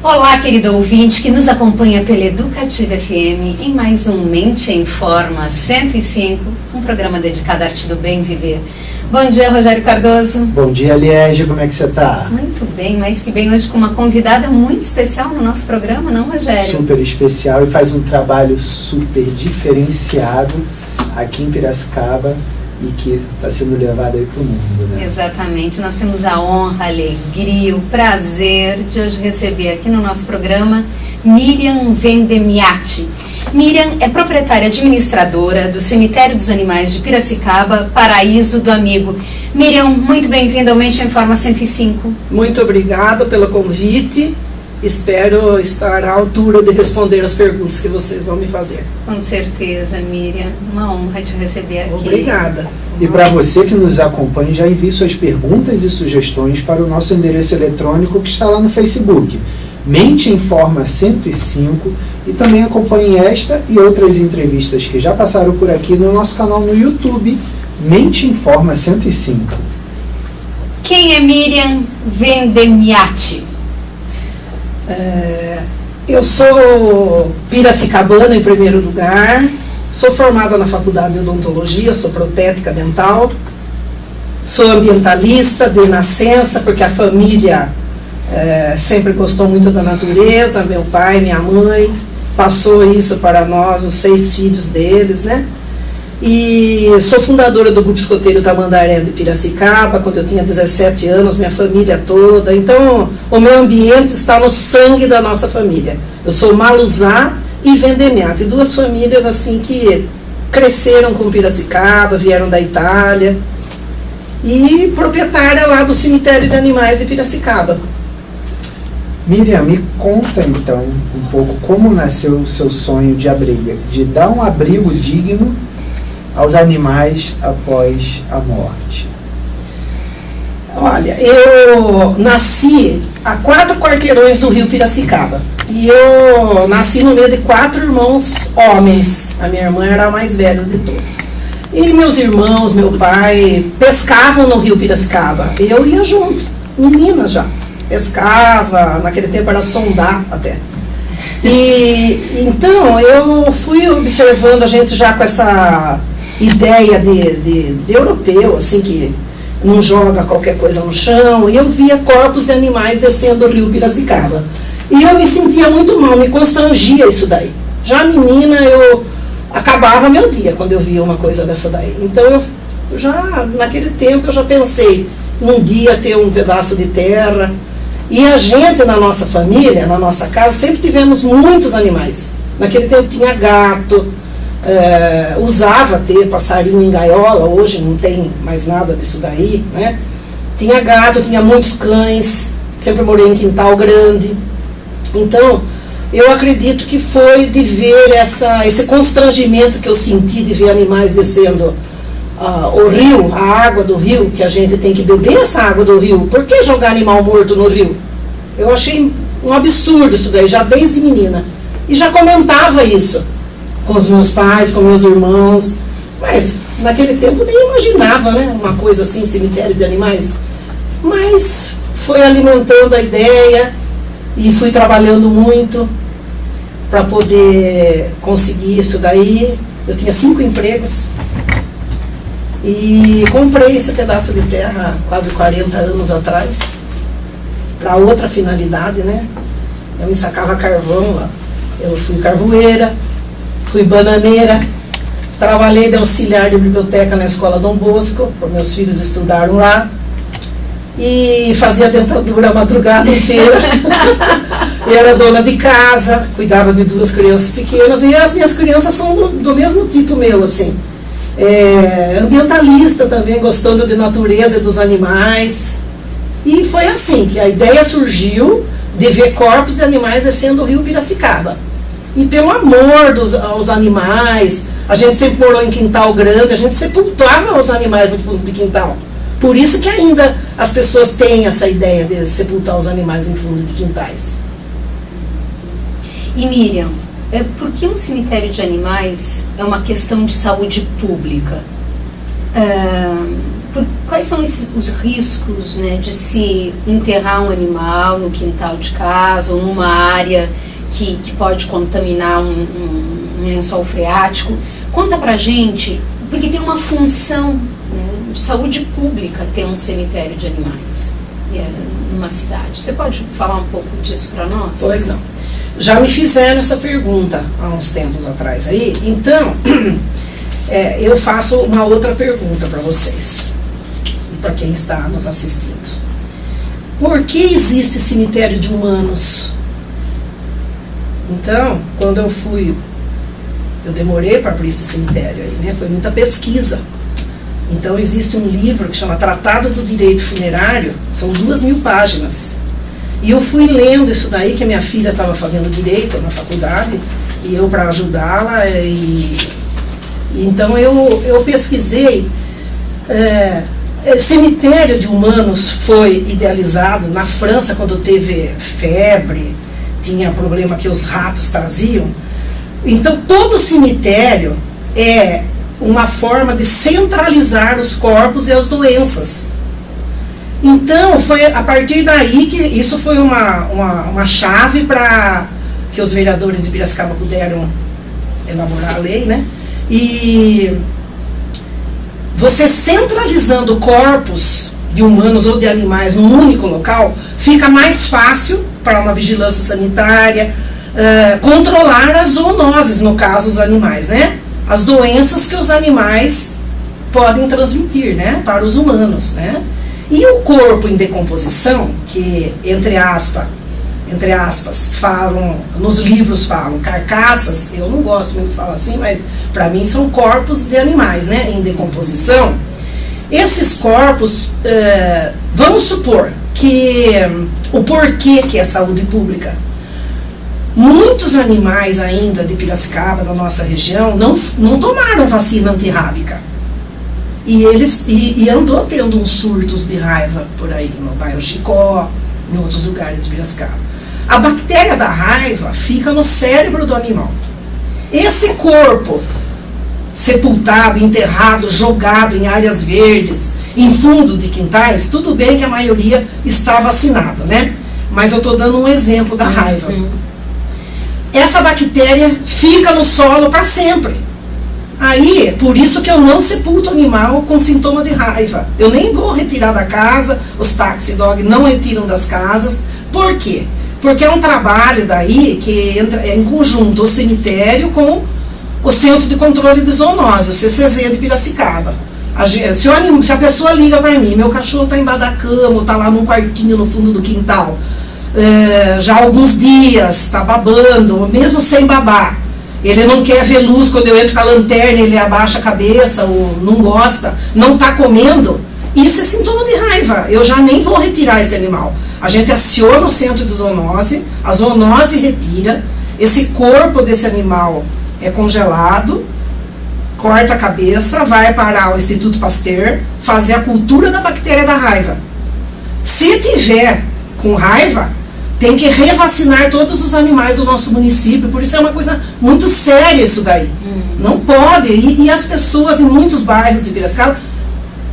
Olá, querido ouvinte que nos acompanha pela Educativa FM em mais um Mente em Forma 105, um programa dedicado à arte do bem viver. Bom dia, Rogério Cardoso. Bom dia, Liege, como é que você está? Muito bem, mais que bem, hoje com uma convidada muito especial no nosso programa, não, Rogério? Super especial e faz um trabalho super diferenciado aqui em Piracicaba e que está sendo levado aí para o mundo, né? Exatamente, nós temos a honra, a alegria, o prazer de hoje receber aqui no nosso programa Miriam Vendemiati. Miriam é proprietária administradora do Cemitério dos Animais de Piracicaba, Paraíso do Amigo. Miriam, muito bem-vinda ao Mente em Forma 105. Muito obrigada pelo convite. Espero estar à altura de responder as perguntas que vocês vão me fazer. Com certeza, Miriam. Uma honra te receber aqui. Obrigada. E para você que nos acompanha, já envie suas perguntas e sugestões para o nosso endereço eletrônico que está lá no Facebook, Mente em Forma 105, e também acompanhe esta e outras entrevistas que já passaram por aqui no nosso canal no YouTube, Mente em Forma 105. Quem é Miriam Vendemiati? Eu sou piracicabana em primeiro lugar, sou formada na faculdade de odontologia, sou protética dental, sou ambientalista de nascença, porque a família sempre gostou muito da natureza, meu pai, minha mãe, passou isso para nós, os 6 filhos deles, né? E sou fundadora do Grupo Escoteiro Tamandaré de Piracicaba, quando eu tinha 17 anos, minha família toda. Então, o meu ambiente está no sangue da nossa família. Eu sou Maluzá e Vendemiati, 2 famílias assim que cresceram com Piracicaba, vieram da Itália. E proprietária lá do Cemitério de Animais de Piracicaba. Miriam, me conta então um pouco como nasceu o seu sonho de dar um abrigo digno aos animais após a morte. Olha, eu nasci a 4 quarteirões do rio Piracicaba. E eu nasci no meio de 4 irmãos homens. A minha irmã era a mais velha de todos. E meus irmãos, meu pai, pescavam no rio Piracicaba. Eu ia junto, menina já. Pescava, naquele tempo era sondar até. E então eu fui observando a gente já com essa ideia de europeu, assim, que não joga qualquer coisa no chão, e eu via corpos de animais descendo o rio Piracicaba. E eu me sentia muito mal, me constrangia isso daí. Já menina, eu acabava meu dia quando eu via uma coisa dessa daí. Então, eu já, naquele tempo, eu já pensei um dia ter um pedaço de terra. E a gente, na nossa família, na nossa casa, sempre tivemos muitos animais. Naquele tempo tinha gato, usava ter passarinho em gaiola, hoje não tem mais nada disso daí, né? Tinha gato, tinha muitos cães, sempre morei em quintal grande. Então, eu acredito que foi de ver esse constrangimento que eu senti de ver animais descendo o rio, a água do rio, que a gente tem que beber essa água do rio. Por que jogar animal morto no rio? Eu achei um absurdo isso daí, já desde menina. E já comentava isso com os meus pais, com meus irmãos, mas naquele tempo nem imaginava, né, uma coisa assim, cemitério de animais. Mas foi alimentando a ideia e fui trabalhando muito para poder conseguir isso daí. Eu tinha 5 empregos e comprei esse pedaço de terra há quase 40 anos atrás para outra finalidade, né? Eu ensacava carvão lá, eu fui carvoeira, fui bananeira, trabalhei de auxiliar de biblioteca na escola Dom Bosco, meus filhos estudaram lá, e fazia dentadura a madrugada inteira. Eu era dona de casa, cuidava de 2 crianças pequenas, e as minhas crianças são do mesmo tipo meu, assim. Ambientalista também, gostando de natureza e dos animais. E foi assim que a ideia surgiu de ver corpos de animais descendo o rio Piracicaba. E pelo amor aos animais, a gente sempre morou em quintal grande, a gente sepultava os animais no fundo de quintal. Por isso que ainda as pessoas têm essa ideia de sepultar os animais em fundo de quintais. E Miriam, por que um cemitério de animais é uma questão de saúde pública? quais são os riscos, né, de se enterrar um animal no quintal de casa ou numa área que pode contaminar um lençol freático? Conta pra gente, porque tem uma função, né, de saúde pública ter um cemitério de animais numa cidade. Você pode falar um pouco disso para nós? Pois não. Já me fizeram essa pergunta há uns tempos atrás aí, então eu faço uma outra pergunta para vocês e para quem está nos assistindo. Por que existe cemitério de humanos? Então, quando eu demorei para abrir esse cemitério aí, né? Foi muita pesquisa. Então existe um livro que chama Tratado do Direito Funerário, são 2.000 páginas. E eu fui lendo isso daí, que a minha filha estava fazendo direito na faculdade, e eu para ajudá-la, então eu pesquisei. Cemitério de humanos foi idealizado na França quando teve febre, tinha problema que os ratos traziam. Então todo cemitério é uma forma de centralizar os corpos e as doenças. Então foi a partir daí que isso foi uma chave para que os vereadores de Piracicaba puderam elaborar a lei, né? E você centralizando corpos de humanos ou de animais num único local, fica mais fácil para uma vigilância sanitária controlar as zoonoses, no caso os animais, né? As doenças que os animais podem transmitir, né, para os humanos, né? E o corpo em decomposição, que entre aspas falam, nos livros falam carcaças, eu não gosto muito de falar assim, mas para mim são corpos de animais, né, em decomposição. Esses corpos, vamos supor que o porquê que é saúde pública. Muitos animais ainda de Piracicaba, da nossa região, não tomaram vacina antirrábica. E andou tendo uns surtos de raiva por aí, no bairro Chicó, em outros lugares de Piracicaba. A bactéria da raiva fica no cérebro do animal. Esse corpo sepultado, enterrado, jogado em áreas verdes, em fundo de quintais, tudo bem que a maioria está vacinada, né? Mas eu estou dando um exemplo da raiva. Essa bactéria fica no solo para sempre. Aí, por isso que eu não sepulto animal com sintoma de raiva. Eu nem vou retirar da casa, os taxi dog não retiram das casas. Por quê? Porque é um trabalho daí que entra em conjunto o cemitério com o Centro de Controle de Zoonose, o CCZ de Piracicaba. Se a pessoa liga para mim, meu cachorro está embaixo da cama, está lá num quartinho no fundo do quintal, já há alguns dias, está babando, ou mesmo sem babar, ele não quer ver luz quando eu entro com a lanterna, ele abaixa a cabeça, ou não gosta, não está comendo, isso é sintoma de raiva. Eu já nem vou retirar esse animal. A gente aciona o centro de zoonose, a zoonose retira, esse corpo desse animal é congelado, corta a cabeça, vai para o Instituto Pasteur fazer a cultura da bactéria da raiva. Se tiver com raiva, tem que revacinar todos os animais do nosso município, por isso é uma coisa muito séria isso daí. Não pode, e as pessoas em muitos bairros de Piracicaba,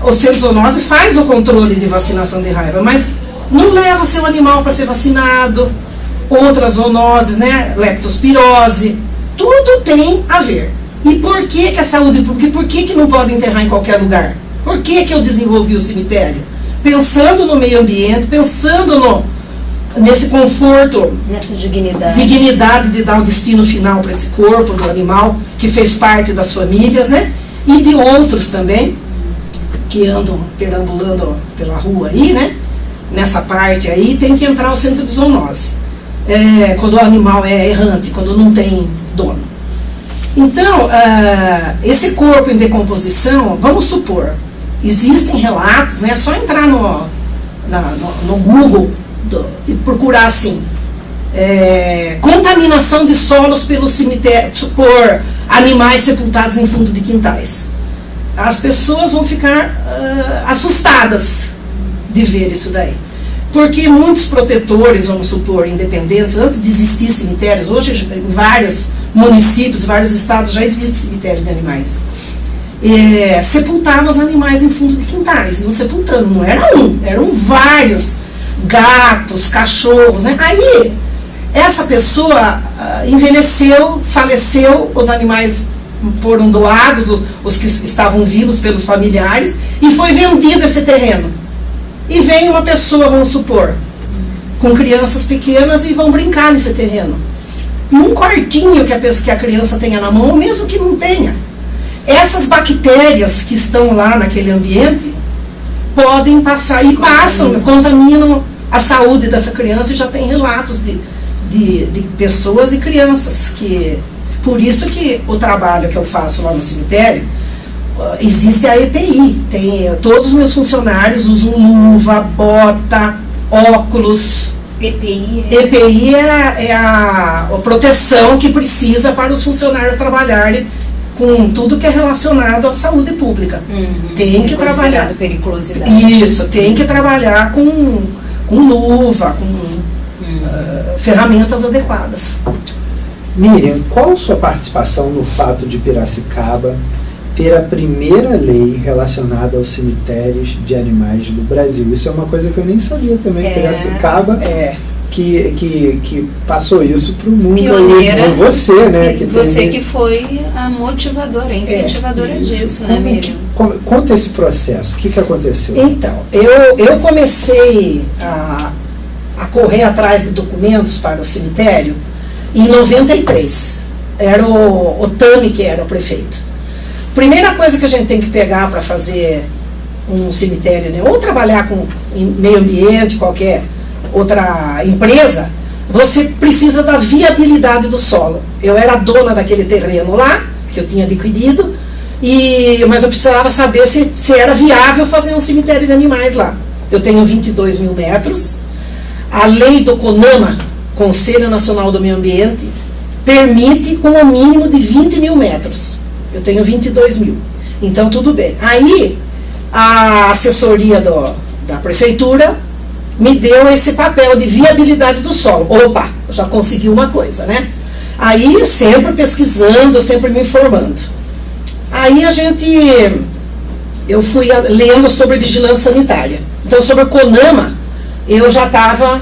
o centro de zoonose faz o controle de vacinação de raiva, mas não leva seu animal para ser vacinado, outras zoonoses, né, leptospirose, tudo tem a ver. E por que a saúde pública, por que não pode enterrar em qualquer lugar? Por que eu desenvolvi o cemitério? Pensando no meio ambiente, pensando nesse conforto, nessa dignidade de dar um destino final para esse corpo do animal, que fez parte das famílias, né? E de outros também, que andam perambulando pela rua aí, né? Nessa parte aí, tem que entrar o centro de zoonose. Quando o animal é errante, quando não tem dono. Então, esse corpo em decomposição, vamos supor, existem relatos, né? É só entrar no Google e procurar assim, contaminação de solos pelos cemitérios, por animais sepultados em fundo de quintais. As pessoas vão ficar assustadas de ver isso daí. Porque muitos protetores, vamos supor, independentes, antes de existir cemitérios, hoje em vários municípios, vários estados já existe cemitério de animais. sepultava os animais em fundo de quintais, iam sepultando, não era um, eram vários gatos, cachorros, né? Aí essa pessoa envelheceu, faleceu, os animais foram doados, os que estavam vivos pelos familiares, e foi vendido esse terreno. E vem uma pessoa, vamos supor, com crianças pequenas e vão brincar nesse terreno. E um quartinho que a criança tenha na mão, mesmo que não tenha, essas bactérias que estão lá naquele ambiente podem passar e passam, contaminam a saúde dessa criança, e já tem relatos de pessoas e crianças que... Por isso que o trabalho que eu faço lá no cemitério, existe a EPI, todos os meus funcionários usam luva, bota, óculos. EPI é a proteção que precisa para os funcionários trabalharem com tudo que é relacionado à saúde pública. Tem que trabalhar. Periculosidade. Isso, tem que trabalhar com luva, com ferramentas adequadas. Miriam, qual sua participação no fato de Piracicaba ter a primeira lei relacionada aos cemitérios de animais do Brasil? Isso é uma coisa que eu nem sabia também. Piracicaba que passou isso para o mundo. Pioneira, aí, você, né? Que foi a motivadora, a incentivadora disso, né, Miriam? Conta esse processo, o que aconteceu? Então, eu comecei a correr atrás de documentos para o cemitério em 93. Era o Tami que era o prefeito. Primeira coisa que a gente tem que pegar para fazer um cemitério, né, ou trabalhar com meio ambiente, qualquer outra empresa, você precisa da viabilidade do solo. Eu era dona daquele terreno lá, que eu tinha adquirido, mas eu precisava saber se era viável fazer um cemitério de animais lá. Eu tenho 22 mil metros. A lei do CONAMA, Conselho Nacional do Meio Ambiente, permite com o mínimo de 20 mil metros. Eu tenho 22 mil. Então, tudo bem. Aí, a assessoria da prefeitura me deu esse papel de viabilidade do solo. Opa, eu já consegui uma coisa, né? Aí, sempre pesquisando, sempre me informando. Aí, eu fui lendo sobre vigilância sanitária. Então, sobre o CONAMA, eu já estava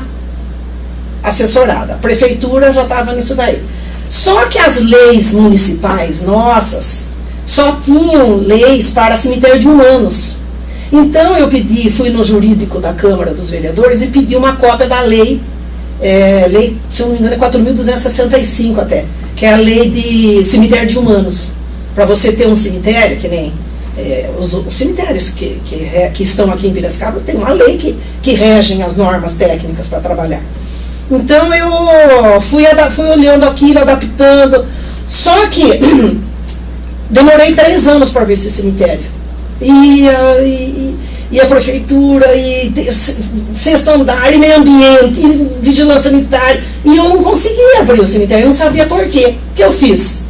assessorada. A prefeitura já estava nisso daí. Só que as leis municipais nossas só tinham leis para cemitério de humanos. Então eu fui no jurídico da Câmara dos Vereadores e pedi uma cópia da lei, se eu não me engano é 4.265 até, que é a lei de cemitério de humanos. Para você ter um cemitério, que nem os cemitérios que estão aqui em Piracicaba, tem uma lei que regem as normas técnicas para trabalhar. Então eu fui olhando aquilo, adaptando, só que demorei 3 anos para ver esse cemitério. E a prefeitura, e sexto andar, e meio ambiente, e vigilância sanitária, e eu não conseguia abrir o cemitério, eu não sabia por quê. O que eu fiz?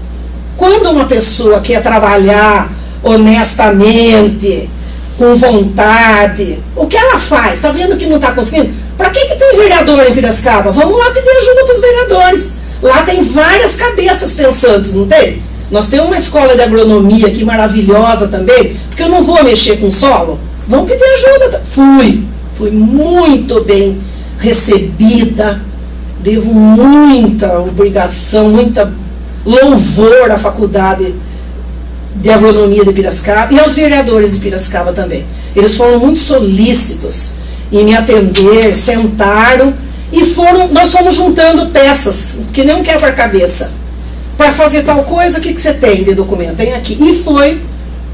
Quando uma pessoa quer trabalhar honestamente, com vontade, o que ela faz? Está vendo que não está conseguindo? Para que tem vereador em Piracicaba? Vamos lá pedir ajuda para os vereadores. Lá tem várias cabeças pensantes, não tem? Nós temos uma escola de agronomia aqui maravilhosa também, porque eu não vou mexer com solo. Vamos pedir ajuda. Fui muito bem recebida, devo muita obrigação, muita louvor à faculdade de agronomia de Piracicaba e aos vereadores de Piracicaba também. Eles foram muito solícitos em me atender, sentaram e nós fomos juntando peças, que nem um quebra-cabeça. Para fazer tal coisa, o que você tem de documento? Tem aqui. E foi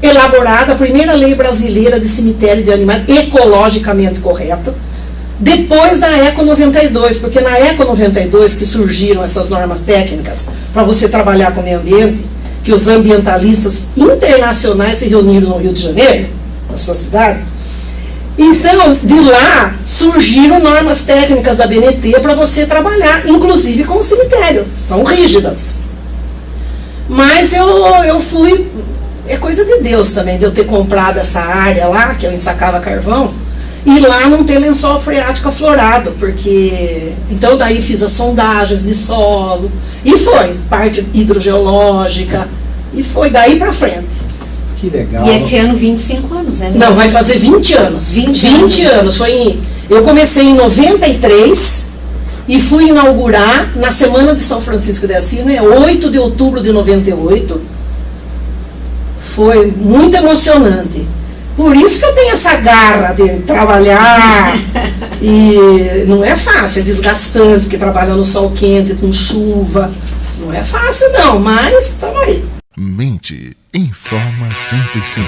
elaborada a primeira lei brasileira de cemitério de animais ecologicamente correta, depois da ECO 92, porque na ECO 92 que surgiram essas normas técnicas para você trabalhar com o meio ambiente, que os ambientalistas internacionais se reuniram no Rio de Janeiro, na sua cidade. Então, de lá surgiram normas técnicas da BNT para você trabalhar, inclusive com o cemitério. São rígidas. Mas eu fui... É coisa de Deus também, de eu ter comprado essa área lá, que eu ensacava carvão, e lá não ter lençol freático aflorado, porque... Então, daí fiz as sondagens de solo, e foi parte hidrogeológica, e foi daí para frente. Que legal. E esse ano 25 anos, né? Não, vai fazer 20 anos. 20 anos. Eu comecei em 93 e fui inaugurar na Semana de São Francisco de Assis, 8 de outubro de 98. Foi muito emocionante. Por isso que eu tenho essa garra de trabalhar. E não é fácil, é desgastante, porque trabalha no sol quente, com chuva. Não é fácil não, mas estamos aí. Mente informa 105.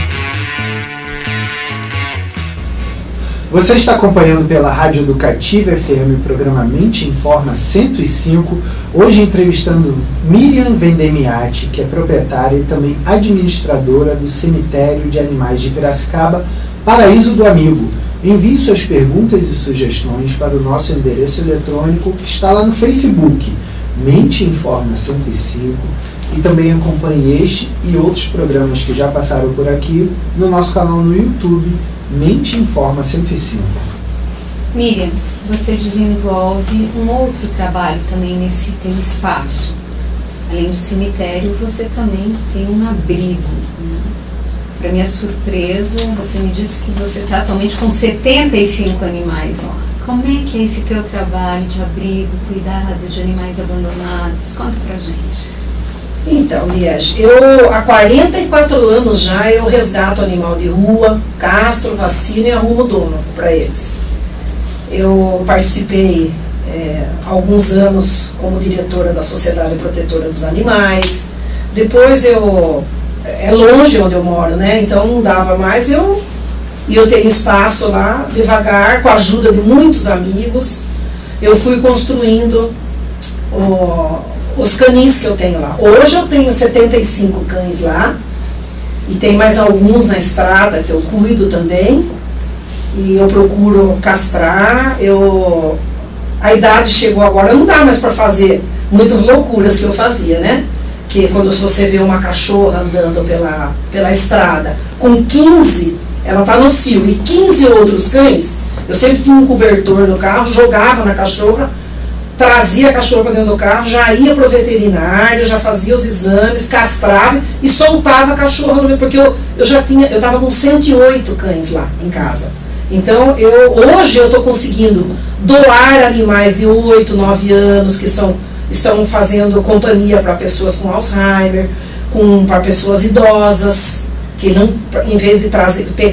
Você está acompanhando pela Rádio Educativa FM o programa Mente Informa 105, hoje entrevistando Miriam Vendemiati, que é proprietária e também administradora do Cemitério de Animais de Piracicaba, Paraíso do Amigo. Envie suas perguntas e sugestões para o nosso endereço eletrônico que está lá no Facebook, Mente Informa 105, e também acompanhe este e outros programas que já passaram por aqui no nosso canal no YouTube, Mente Informa 105. Miriam, você desenvolve um outro trabalho também nesse teu espaço. Além do cemitério, você também tem um abrigo, né? Para minha surpresa, você me disse que você está atualmente com 75 animais lá. Como é que é esse teu trabalho de abrigo, cuidado de animais abandonados? Conta pra gente. Então, Liege, eu há 44 anos já eu resgato animal de rua, castro, vacino e arrumo dono para eles. Eu participei alguns anos como diretora da Sociedade Protetora dos Animais. Depois é longe onde eu moro, né? Então não dava mais. E eu tenho espaço lá, devagar, com a ajuda de muitos amigos, eu fui construindo os canis que eu tenho lá. Hoje eu tenho 75 cães lá, e tem mais alguns na estrada que eu cuido também, e eu procuro castrar. A idade chegou agora, não dá mais para fazer muitas loucuras que eu fazia, né? Que quando você vê uma cachorra andando pela estrada, com 15, ela está no cio, e 15 outros cães, eu sempre tinha um cobertor no carro, jogava na cachorra, trazia a cachorra para dentro do carro, já ia para o veterinário, já fazia os exames, castrava e soltava a cachorra no meio, porque eu estava com 108 cães lá em casa. Então, hoje eu estou conseguindo doar animais de 8, 9 anos que estão fazendo companhia para pessoas com Alzheimer, para pessoas idosas, que não, em vez de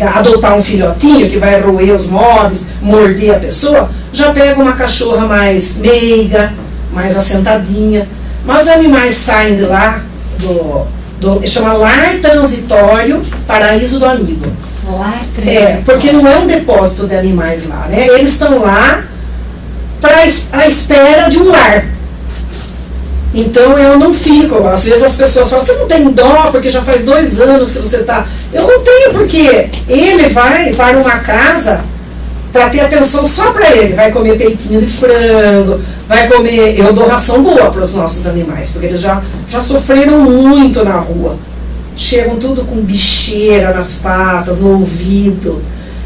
adotar um filhotinho que vai roer os móveis, morder a pessoa, já pega uma cachorra mais meiga, mais assentadinha. Mas os animais saem de lá, chama Lar Transitório Paraíso do Amigo. Lar Transitório. Porque não é um depósito de animais lá, né? Eles estão lá à espera de um lar. Então eu não fico, às vezes as pessoas falam, você não tem dó porque já faz 2 anos que você está. Eu não tenho, porque ele vai para uma casa para ter atenção só para ele. Vai comer peitinho de frango, vai comer. Eu dou ração boa para os nossos animais, porque eles já sofreram muito na rua. Chegam tudo com bicheira nas patas, no ouvido.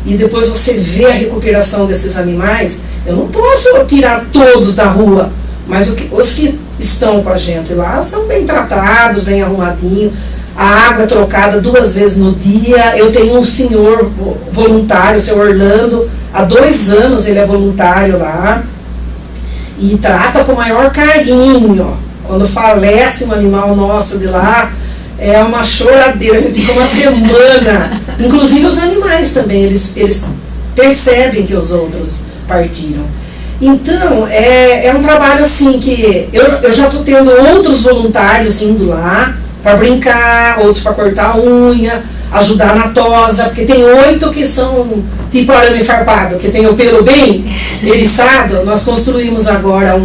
E depois você vê a recuperação desses animais. Eu não posso tirar todos da rua, mas os que estão com a gente lá são bem tratados, bem arrumadinhos. A água é trocada 2 vezes no dia. Eu tenho um senhor voluntário, o senhor Orlando, há 2 anos ele é voluntário lá e trata com o maior carinho. Quando falece um animal nosso de lá, é uma choradeira, a gente fica uma semana. Inclusive os animais também, eles percebem que os outros partiram. Então, é um trabalho assim que eu já estou tendo outros voluntários indo lá para brincar, outros para cortar a unha, ajudar na tosa, porque tem 8 que são tipo arame farpado, que tem o pelo bem eriçado. Nós construímos agora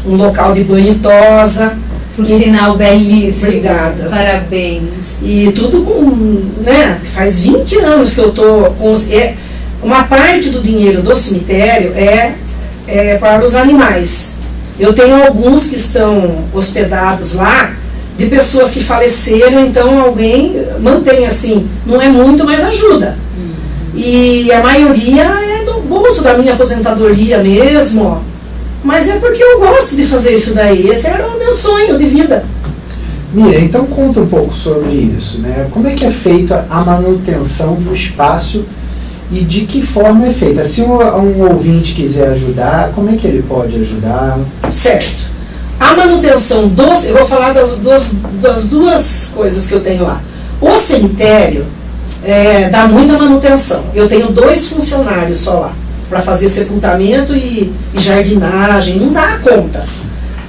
um local de banho e tosa. Por sinal, belíssimo. Obrigada. Parabéns. E tudo faz 20 anos que eu estou com... uma parte do dinheiro do cemitério é para os animais. Eu tenho alguns que estão hospedados lá, de pessoas que faleceram, então alguém mantém assim, não é muito, mas ajuda. E a maioria é do bolso da minha aposentadoria mesmo, mas é porque eu gosto de fazer isso daí. Esse era o meu sonho de vida. Miriam, então conta um pouco sobre isso, né? Como é que é feita a manutenção do espaço e de que forma é feita? Se um ouvinte quiser ajudar, como é que ele pode ajudar? Certo. A manutenção eu vou falar das duas coisas que eu tenho lá. O cemitério dá muita manutenção. Eu tenho 2 funcionários só lá, para fazer sepultamento e jardinagem, não dá conta.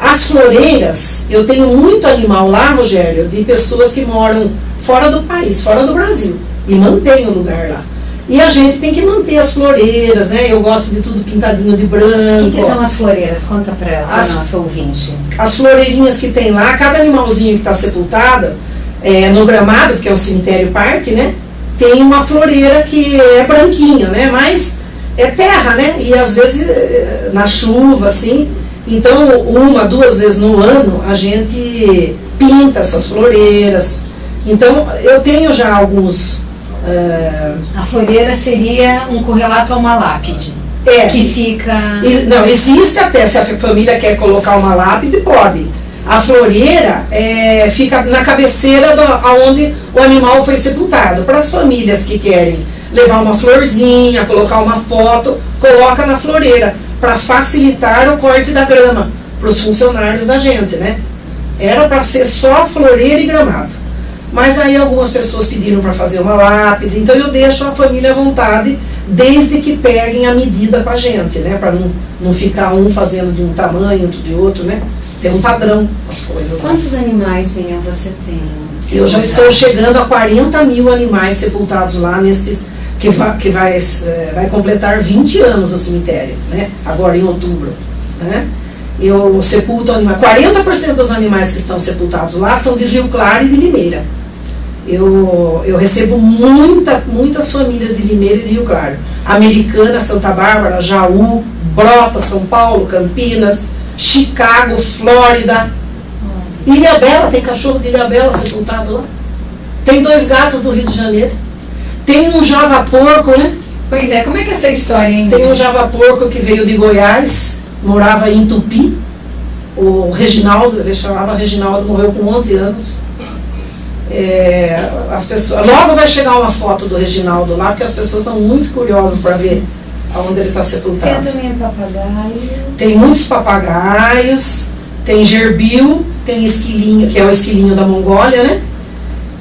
As floreiras, eu tenho muito animal lá, Rogério, de pessoas que moram fora do país, fora do Brasil, e mantém o lugar lá. E a gente tem que manter as floreiras, né? Eu gosto de tudo pintadinho de branco. O que são as floreiras? Conta para o nosso ouvinte. As floreirinhas que tem lá, cada animalzinho que está sepultado, no gramado, porque é um cemitério parque, né? Tem uma floreira que é branquinha, né? Mas é terra, né? E às vezes na chuva, assim. Então, 1, 2 vezes no ano, a gente pinta essas floreiras. Então, eu tenho já alguns... A floreira seria um correlato a uma lápide. Que fica... Não, existe até, se a família quer colocar uma lápide, pode. A floreira fica na cabeceira onde o animal foi sepultado. Para as famílias que querem levar uma florzinha, colocar uma foto, coloca na floreira, para facilitar o corte da grama para os funcionários da gente, né? Era para ser só floreira e gramado. Mas aí algumas pessoas pediram para fazer uma lápide, então eu deixo a família à vontade, desde que peguem a medida com a gente, né? Para não ficar um fazendo de um tamanho, outro de outro, né? Tem um padrão as coisas. Quantos animais, Miriam, você tem? Eu já estou chegando a 40 mil animais sepultados lá, que vai completar 20 anos o cemitério, né? Agora em outubro, né? Eu sepulto animais, 40% dos animais que estão sepultados lá são de Rio Claro e de Limeira. Eu recebo muitas famílias de Limeira e de Rio Claro. Americana, Santa Bárbara, Jaú, Brota, São Paulo, Campinas, Chicago, Flórida. Ilhabela, tem cachorro de Ilhabela sepultado lá. Tem 2 gatos do Rio de Janeiro. Tem um java-porco, né? Pois é, como é que é essa história, hein? Tem um java-porco que veio de Goiás, morava em Tupi. O Reginaldo, ele chamava Reginaldo, morreu com 11 anos. As pessoas, logo vai chegar uma foto do Reginaldo lá, porque as pessoas estão muito curiosas para ver aonde ele está sepultado. Tem também papagaio. Tem muitos papagaios, tem gerbil, tem esquilinho, que é o esquilinho da Mongólia, né?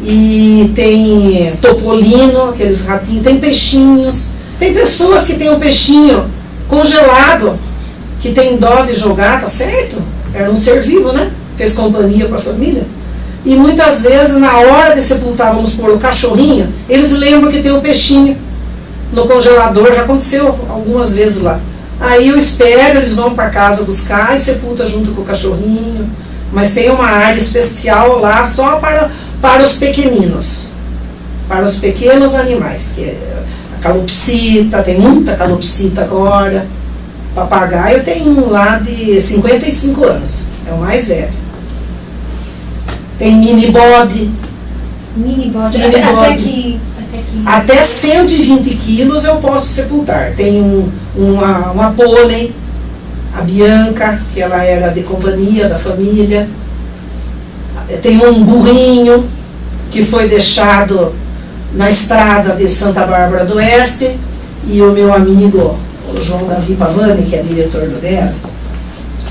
E tem topolino, aqueles ratinhos, tem peixinhos. Tem pessoas que tem um peixinho congelado, que tem dó de jogar, tá certo? Era um ser vivo, né? Fez companhia para a família. E muitas vezes, na hora de sepultar, vamos pôr o cachorrinho, eles lembram que tem um peixinho no congelador, já aconteceu algumas vezes lá. Aí eu espero, eles vão para casa buscar e sepulta junto com o cachorrinho. Mas tem uma área especial lá só para os pequeninos, para os pequenos animais, que é a calopsita, tem muita calopsita agora. Papagaio tem um lá de 55 anos, é o mais velho. Tem mini bode. Mini bode. Até 120 quilos eu posso sepultar. Tem uma pônei, a Bianca, que ela era de companhia da família. Tem um burrinho que foi deixado na estrada de Santa Bárbara do Oeste, e o meu amigo, o João Davi Pavani, que é diretor do DER,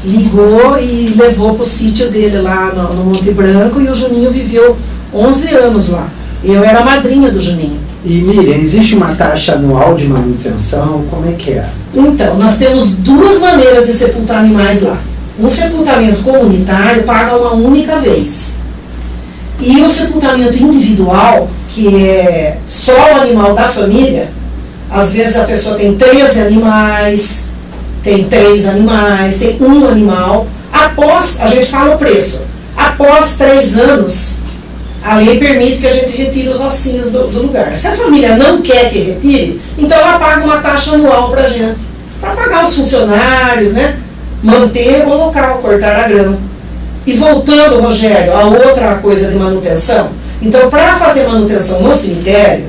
ligou e levou para o sítio dele lá no Monte Branco, e o Juninho viveu 11 anos lá. Eu era a madrinha do Juninho. E Miriam, existe uma taxa anual de manutenção? Como é que é? Então, nós temos 2 maneiras de sepultar animais lá. Um sepultamento comunitário paga uma única vez. E o sepultamento individual, que é só o animal da família, às vezes a pessoa tem 13 animais, tem 3 animais, tem 1 animal. A gente fala o preço. Após 3 anos, a lei permite que a gente retire os ossinhos do lugar. Se a família não quer que retire, então ela paga uma taxa anual para a gente, para pagar os funcionários, né? Manter o local, cortar a grama. E voltando, Rogério, a outra coisa de manutenção, então para fazer manutenção no cemitério,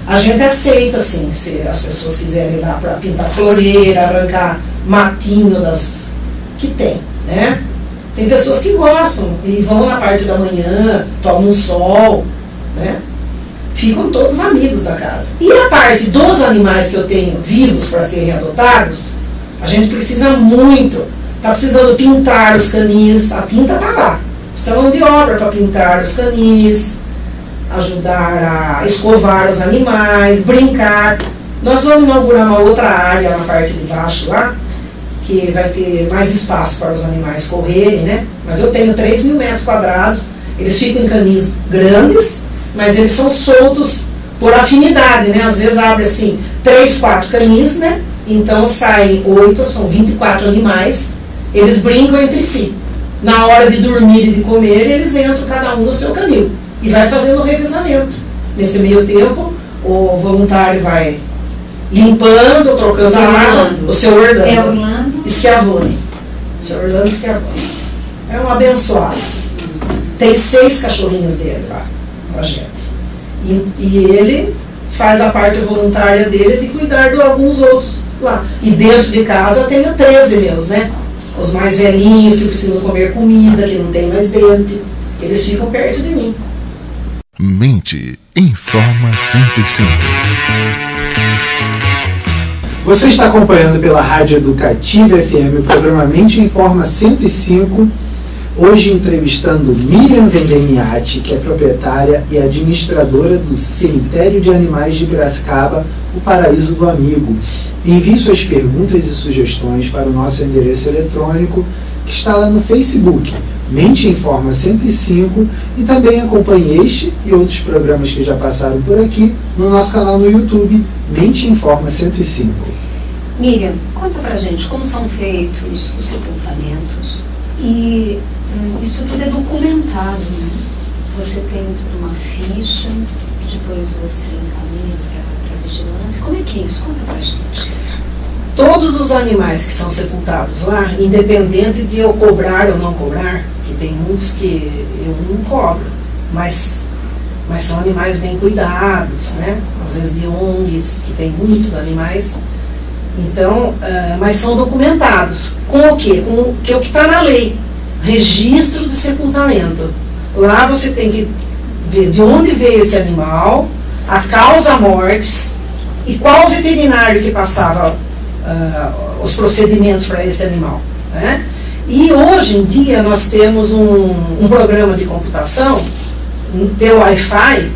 a gente aceita, assim, se as pessoas quiserem ir lá para pintar floreira, arrancar matinho que tem, né? Tem pessoas que gostam e vão na parte da manhã, tomam um sol, né? Ficam todos amigos da casa. E a parte dos animais que eu tenho vivos para serem adotados, a gente precisa muito. Está precisando pintar os canis, a tinta está lá. Precisamos de obra para pintar os canis, ajudar a escovar os animais, brincar. Nós vamos inaugurar uma outra área na parte de baixo lá, que vai ter mais espaço para os animais correrem, né? Mas eu tenho 3.000 metros quadrados, eles ficam em canis grandes, mas eles são soltos por afinidade, né? Às vezes abre assim 3, 4 canis, né? Então saem 8, são 24 animais, eles brincam entre si. Na hora de dormir e de comer, eles entram cada um no seu canil e vai fazendo o revezamento. Nesse meio tempo, o voluntário vai limpando, trocando a água. O seu Orlando. É Orlando Schiavone. O seu Orlando Schiavone. É um abençoado. Tem 6 cachorrinhos dele lá, com a gente. E ele faz a parte voluntária dele de cuidar de alguns outros lá. E dentro de casa eu tenho 13 meus, né? Os mais velhinhos que precisam comer comida, que não tem mais dente. Eles ficam perto de mim. Mente Informa 105. Você está acompanhando pela Rádio Educativa FM o programa Mente Informa 105, hoje entrevistando Miriam Vendemiati, que é proprietária e administradora do Cemitério de Animais de Piracicaba, o Paraíso do Amigo. Envie suas perguntas e sugestões para o nosso endereço eletrônico, que está lá no Facebook, Mente Informa 105, e também acompanhe este e outros programas que já passaram por aqui no nosso canal no YouTube, Mente Informa 105. Miriam, conta pra gente como são feitos os sepultamentos. E isso tudo é documentado, né? Você tem uma ficha, depois você encaminha para vigilância. Como é que é isso? Conta pra gente. Todos os animais que são sepultados lá, independente de eu cobrar ou não cobrar, que tem muitos que eu não cobro, mas são animais bem cuidados, né? Às vezes de ONGs, que tem muitos animais. Então, mas são documentados. Com o quê? Com o que está na lei. Registro de sepultamento. Lá você tem que ver de onde veio esse animal, a causa mortis e qual veterinário que passava os procedimentos para esse animal, né? E hoje em dia nós temos um programa de computação pelo Wi-Fi.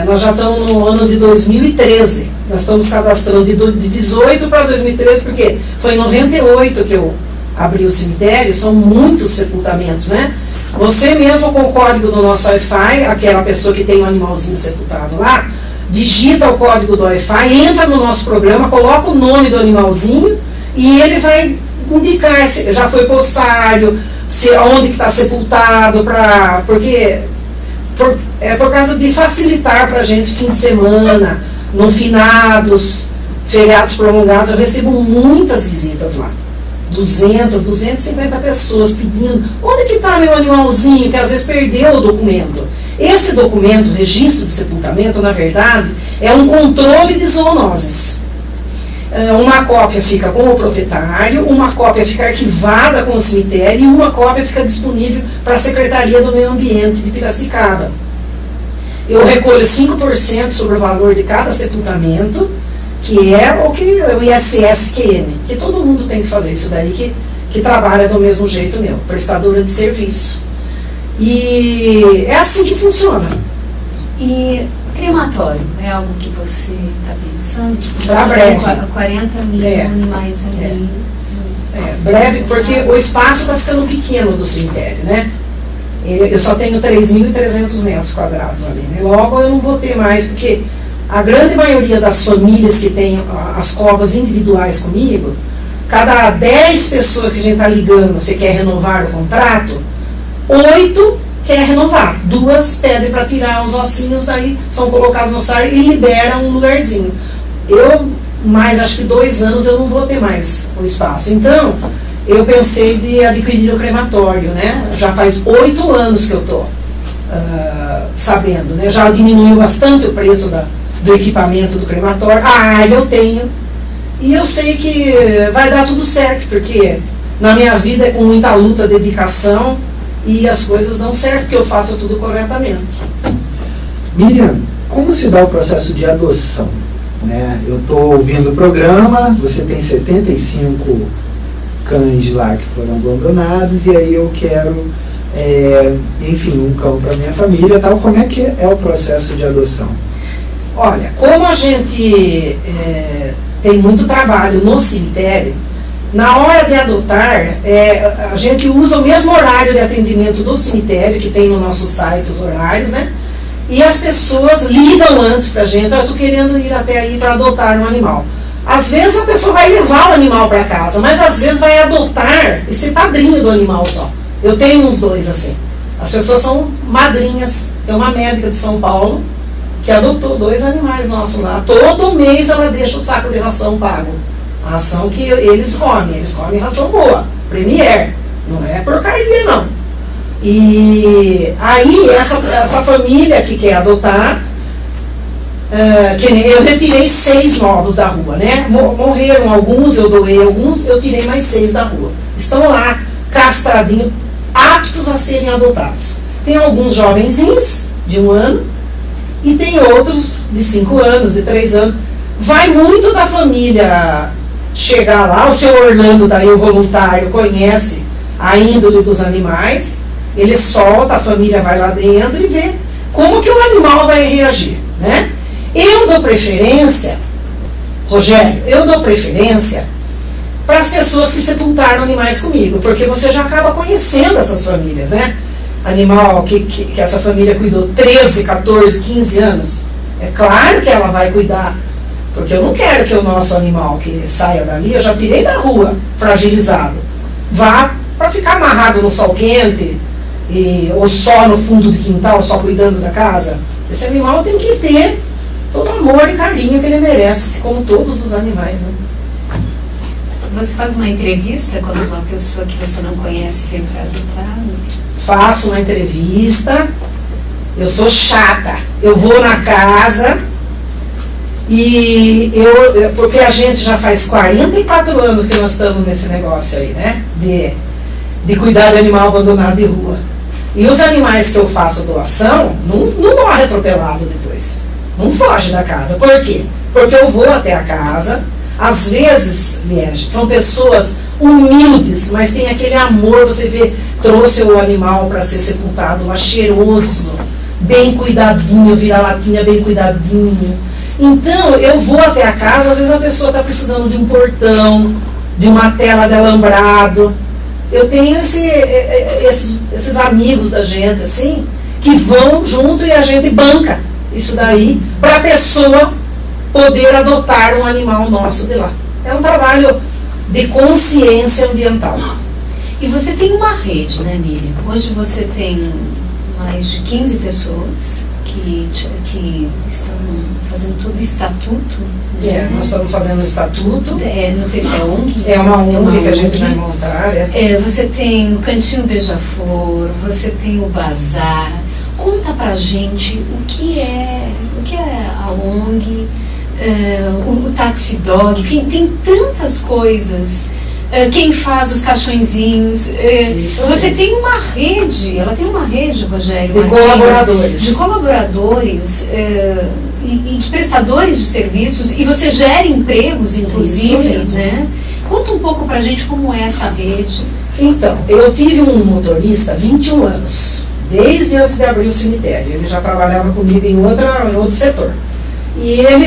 Nós já estamos no ano de 2013. Nós estamos cadastrando de 18 para 2013, porque foi em 98 que eu abri o cemitério. São muitos sepultamentos, né? Você mesmo com o código do nosso Wi-Fi, aquela pessoa que tem um animalzinho sepultado lá, digita o código do Wi-Fi, entra no nosso programa, coloca o nome do animalzinho e ele vai indicar se já foi possário, onde que está sepultado, por causa de facilitar para a gente fim de semana, no finados, feriados prolongados. Eu recebo muitas visitas lá. 250 pessoas pedindo, onde que está meu animalzinho, que às vezes perdeu o documento. Esse documento, registro de sepultamento, na verdade, é um controle de zoonoses. Uma cópia fica com o proprietário, uma cópia fica arquivada com o cemitério e uma cópia fica disponível para a Secretaria do Meio Ambiente de Piracicaba. Eu recolho 5% sobre o valor de cada sepultamento, que é o ISSQN, que todo mundo tem que fazer isso daí, que trabalha do mesmo jeito meu, prestadora de serviço. E é assim que funciona. E crematório, é algo que você está pensando? Para breve. 40 mil animais ali. Breve, porque o espaço está ficando pequeno do cemitério, né? Eu só tenho 3.300 metros quadrados ali, né? Logo eu não vou ter mais, porque a grande maioria das famílias que tem as covas individuais comigo, cada 10 pessoas que a gente está ligando, você quer renovar o contrato, 8 quer renovar, 2 pedem para tirar os ossinhos, daí são colocados no SAR e liberam um lugarzinho. Mais acho que 2 anos eu não vou ter mais o espaço. Então, eu pensei de adquirir o crematório, né? Já faz 8 anos que eu estou sabendo, né? Já diminuiu bastante o preço do equipamento do crematório. A área eu tenho. E eu sei que vai dar tudo certo, porque Na minha vida é com muita luta, dedicação, e as coisas dão certo, porque eu faço tudo corretamente. Miriam, como se dá o processo de adoção? Né? Eu estou ouvindo o programa, você tem 75 cães lá que foram abandonados, e aí eu quero, enfim, um cão para minha família, tal. Como é que é o processo de adoção? Olha, como a gente tem muito trabalho no cemitério, na hora de adotar, a gente usa o mesmo horário de atendimento do cemitério, que tem no nosso site os horários, né? E as pessoas ligam antes pra gente, eu estou querendo ir até aí para adotar um animal. Às vezes a pessoa vai levar o animal para casa, mas às vezes vai adotar e ser padrinho do animal só. Eu tenho uns 2 assim. As pessoas são madrinhas. Tem uma médica de São Paulo que adotou 2 animais nossos lá. Todo mês ela deixa o saco de ração pago. A ração que eles comem ração boa, Premier, não é porcaria não. E aí essa família que quer adotar, eu retirei 6 novos da rua, né? Morreram alguns, eu doei alguns, eu tirei mais 6 da rua. Estão lá, castradinhos, aptos a serem adotados. Tem alguns jovenzinhos de 1 ano e tem outros de 5 anos, de 3 anos. Vai muito da família chegar lá, o seu Orlando daí, o voluntário, conhece a índole dos animais, ele solta, a família vai lá dentro e vê como que o animal vai reagir, né? Eu dou preferência, Rogério, para as pessoas que sepultaram animais comigo, porque você já acaba conhecendo essas famílias, né? Animal que essa família cuidou 13, 14, 15 anos, é claro que ela vai cuidar, porque eu não quero que o nosso animal que saia dali, eu já tirei da rua, fragilizado, vá para ficar amarrado no sol quente, ou só no fundo do quintal, só cuidando da casa. Esse animal tem que ter todo o amor e carinho que ele merece, como todos os animais, né? Você faz uma entrevista quando uma pessoa que você não conhece vem para adotar? Faço uma entrevista, eu sou chata, eu vou na casa e porque a gente já faz 44 anos que nós estamos nesse negócio aí, né? De cuidar de animal abandonado de rua. E os animais que eu faço doação não morre atropelado depois. Não foge da casa. Por quê? Porque eu vou até a casa. Às vezes, Liege, são pessoas humildes, mas tem aquele amor. Você vê, trouxe o animal para ser sepultado lá, cheiroso, bem cuidadinho, vira-latinha bem cuidadinho. Então, eu vou até a casa. Às vezes a pessoa está precisando de um portão, de uma tela de alambrado. Eu tenho esses amigos da gente, assim, que vão junto e a gente banca isso daí para a pessoa poder adotar um animal nosso de lá. É um trabalho de consciência ambiental. E você tem uma rede, né, Miriam? Hoje você tem mais de 15 pessoas que estão fazendo todo o estatuto. Né? Nós estamos fazendo o estatuto. Não sei se é ONG. É uma ONG que a gente vai montar. Você tem o Cantinho Beija-Flor, você tem o Bazar. Conta pra gente o que é a ONG, o Taxi Dog, enfim, tem tantas coisas. Quem faz os caixõezinhos. Você tem uma rede, ela tem uma rede, Rogério. De colaboradores. De colaboradores e de prestadores de serviços, e você gera empregos, inclusive, né? Conta um pouco pra gente como é essa rede. Então, eu tive um motorista 21 anos, desde antes de abrir o cemitério. Ele já trabalhava comigo em outro setor. E ele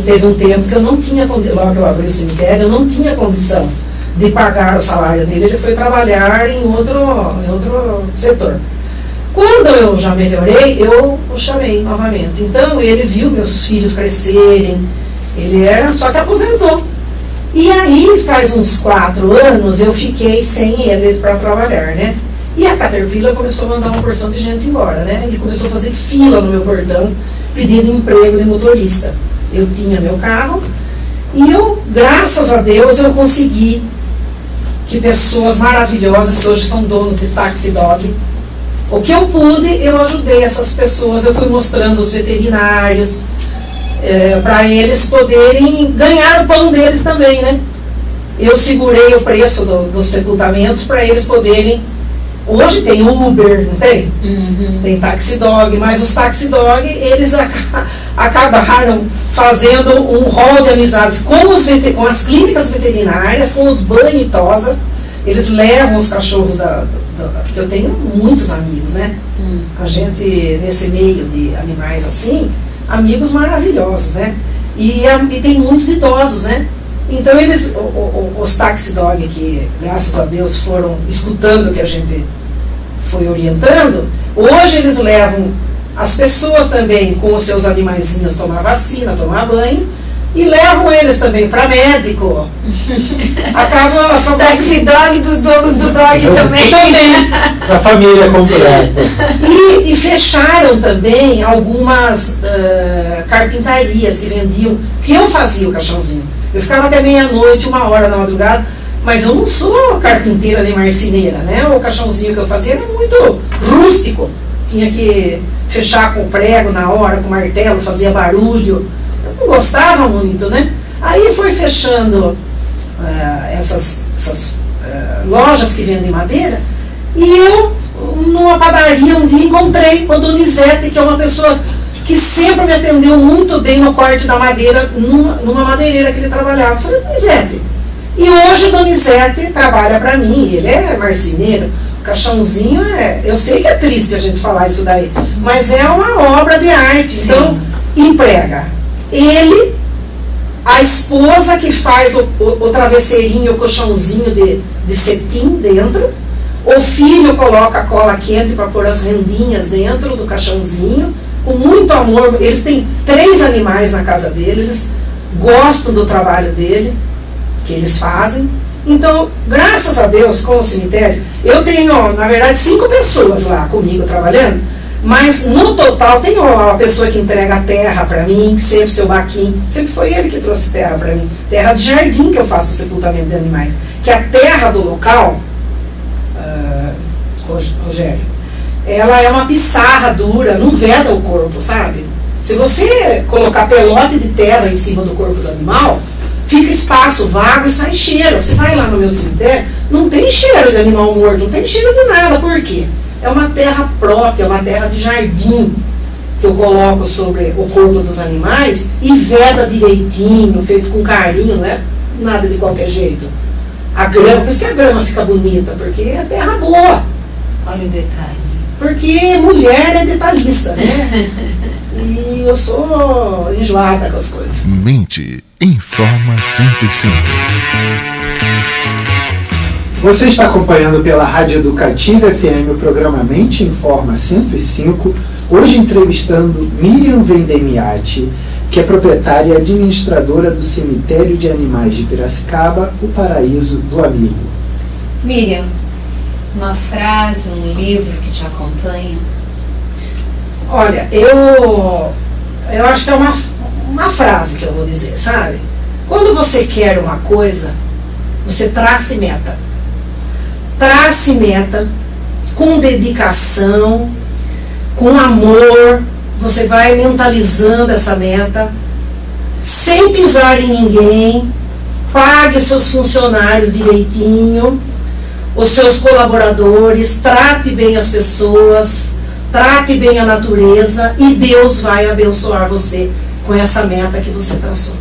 teve um tempo que eu não tinha, logo que eu abri o cemitério, eu não tinha condição de pagar o salário dele. Ele foi trabalhar em outro setor. Quando eu já melhorei, eu o chamei novamente. Então ele viu meus filhos crescerem, só que aposentou. E aí faz uns 4 anos eu fiquei sem ele para trabalhar, né? E a Caterpillar começou a mandar uma porção de gente embora, né? E começou a fazer fila no meu portão pedindo emprego de motorista. Eu tinha meu carro e graças a Deus, eu consegui que pessoas maravilhosas, que hoje são donos de Taxi Dog, o que eu pude, eu ajudei essas pessoas. Eu fui mostrando os veterinários, para eles poderem ganhar o pão deles também, né? eu segurei o preço dos sepultamentos para eles poderem. Hoje tem Uber, não tem? Tem Taxi Dog, mas os Taxi Dog, eles acabaram fazendo um rol de amizades com as clínicas veterinárias, com os banho e tosa. Eles levam os cachorros porque eu tenho muitos amigos, né? A gente, nesse meio de animais assim, amigos maravilhosos, né? E tem muitos idosos, né? Então os Taxi Dog que, graças a Deus, foram escutando o que a gente foi orientando, hoje eles levam as pessoas também com os seus animaizinhos tomar vacina, tomar banho, e levam eles também para médico. Acaba Taxi Dog dos donos do dog também. A família completa. E fecharam também algumas carpintarias que vendiam, que eu fazia o caixãozinho. Eu ficava até meia-noite, 1h da madrugada, mas eu não sou carpinteira nem marceneira, né? O caixãozinho que eu fazia era muito rústico. Tinha que fechar com prego na hora, com martelo, fazia barulho. Eu não gostava muito, né? Aí foi fechando essas lojas que vendem madeira, e eu, numa padaria, um dia encontrei o Donizete, que é uma pessoa que sempre me atendeu muito bem no corte da madeira, numa madeireira que ele trabalhava. Eu falei, Donizete. E hoje o Donizete trabalha para mim, ele é marceneiro. O caixãozinho eu sei que é triste a gente falar isso daí, mas é uma obra de arte. Sim. Então, emprega ele, a esposa que faz o travesseirinho, o colchãozinho de cetim dentro, o filho coloca a cola quente para pôr as rendinhas dentro do caixãozinho, com muito amor. Eles têm 3 animais na casa dele, eles gostam do trabalho dele, que eles fazem. Então, graças a Deus, com o cemitério, eu tenho, na verdade, 5 pessoas lá comigo trabalhando, mas no total tem a pessoa que entrega a terra para mim, sempre seu Baquim, sempre foi ele que trouxe terra para mim, terra de jardim, que eu faço o sepultamento de animais, que a terra do local, Rogério, ela é uma pissarra dura, não veda o corpo, sabe? Se você colocar pelote de terra em cima do corpo do animal, fica espaço vago e sai cheiro. Você vai lá no meu cemitério, não tem cheiro de animal morto, não tem cheiro de nada. Por quê? É uma terra própria, é uma terra de jardim que eu coloco sobre o corpo dos animais e veda direitinho, feito com carinho, não é nada de qualquer jeito. A grama, por isso que a grama fica bonita, porque é terra boa. Olha o detalhe. Porque mulher é detalhista, né? E eu sou enjoada com as coisas. Mente informa 105. Você está acompanhando pela Rádio Educativa FM o programa Mente Informa 105, hoje entrevistando Miriam Vendemiati, que é proprietária e administradora do Cemitério de Animais de Piracicaba, o Paraíso do Amigo. Miriam, uma frase, um livro que te acompanha? Olha, eu acho que é uma frase que eu vou dizer, sabe? Quando você quer uma coisa, você trace meta. Trace meta com dedicação, com amor, você vai mentalizando essa meta, sem pisar em ninguém, pague seus funcionários direitinho, os seus colaboradores, trate bem as pessoas, trate bem a natureza e Deus vai abençoar você com essa meta que você traçou.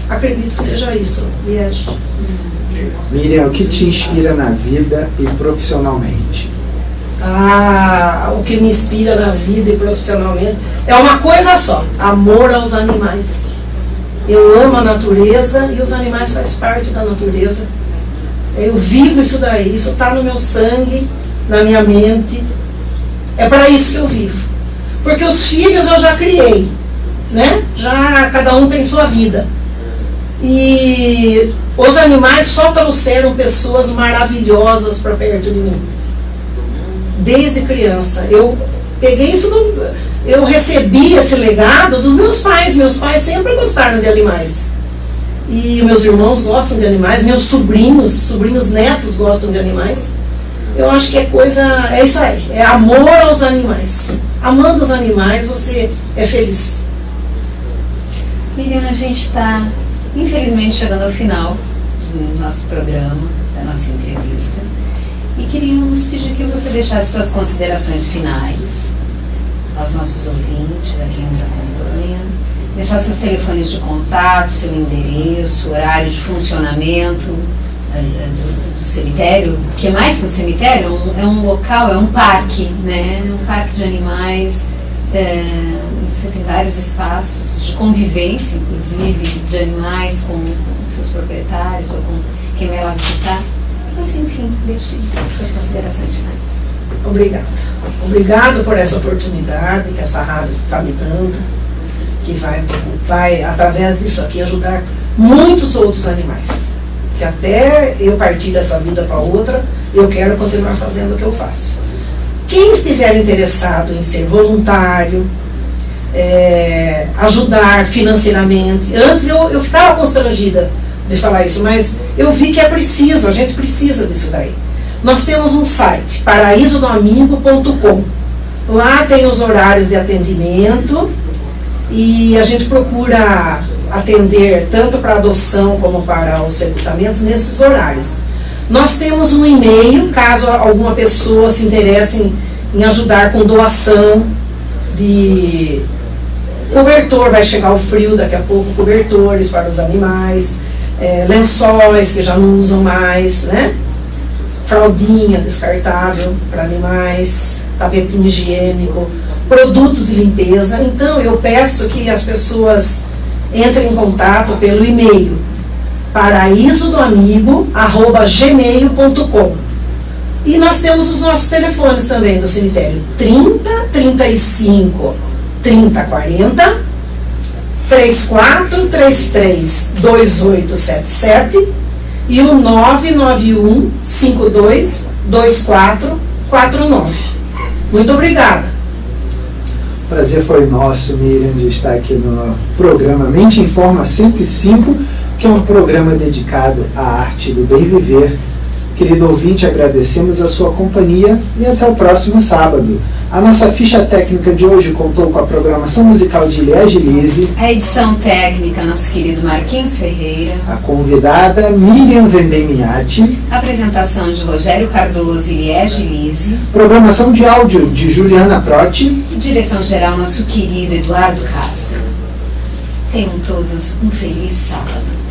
Acredito que seja isso, Liege. Miriam, o que te inspira na vida e profissionalmente? O que me inspira na vida e profissionalmente é uma coisa só: amor aos animais. Eu amo a natureza e os animais fazem parte da natureza. Eu vivo isso daí, isso está no meu sangue, na minha mente. É para isso que eu vivo. Porque os filhos eu já criei, né? Já cada um tem sua vida. E os animais só trouxeram pessoas maravilhosas para perto de mim. Desde criança. Eu peguei isso, eu recebi esse legado dos meus pais. Meus pais sempre gostaram de animais. E meus irmãos gostam de animais, meus sobrinhos netos gostam de animais. Eu acho que é isso aí, é amor aos animais. Amando os animais, você é feliz. Miriam, a gente está, infelizmente, chegando ao final no nosso programa, da nossa entrevista. E queríamos pedir que você deixasse suas considerações finais aos nossos ouvintes, a quem nos acompanha. Deixar seus telefones de contato, seu endereço, horário de funcionamento do cemitério. O que é mais que um cemitério? É um local, é um parque, né? Um parque de animais. Você tem vários espaços de convivência, inclusive, de animais com seus proprietários ou com quem vai lá visitar. Então, assim, enfim, deixe suas considerações finais. Obrigada. Obrigado por essa oportunidade que essa rádio está me dando, que vai, através disso aqui, ajudar muitos outros animais. Que até eu partir dessa vida para outra, eu quero continuar fazendo o que eu faço. Quem estiver interessado em ser voluntário, ajudar financeiramente, antes eu ficava constrangida de falar isso, mas eu vi que é preciso, a gente precisa disso daí. Nós temos um site, paraisodoamigo.com. Lá tem os horários de atendimento e a gente procura atender tanto para adoção como para os sepultamentos nesses horários. Nós temos um e-mail, caso alguma pessoa se interesse em ajudar com doação de cobertor, vai chegar o frio daqui a pouco, cobertores para os animais, lençóis que já não usam mais, né? Fraldinha descartável para animais, tapetinho higiênico, produtos de limpeza. Então eu peço que as pessoas entrem em contato pelo e-mail paraisodoamigo@gmail.com. E nós temos os nossos telefones também do cemitério: 30 35 30 40, 34 33 2877 e o 991 52 2449. Muito obrigada. O prazer foi nosso, Miriam, de estar aqui no programa Mente em Forma 105, que é um programa dedicado à arte do bem viver. Querido ouvinte, agradecemos a sua companhia e até o próximo sábado. A nossa ficha técnica de hoje contou com a programação musical de Liege Lise, a edição técnica, nosso querido Marquinhos Ferreira, a convidada Miriam Vendemiati, a apresentação de Rogério Cardoso e Liege Lise, programação de áudio de Juliana Protti, direção geral, nosso querido Eduardo Castro. Tenham todos um feliz sábado.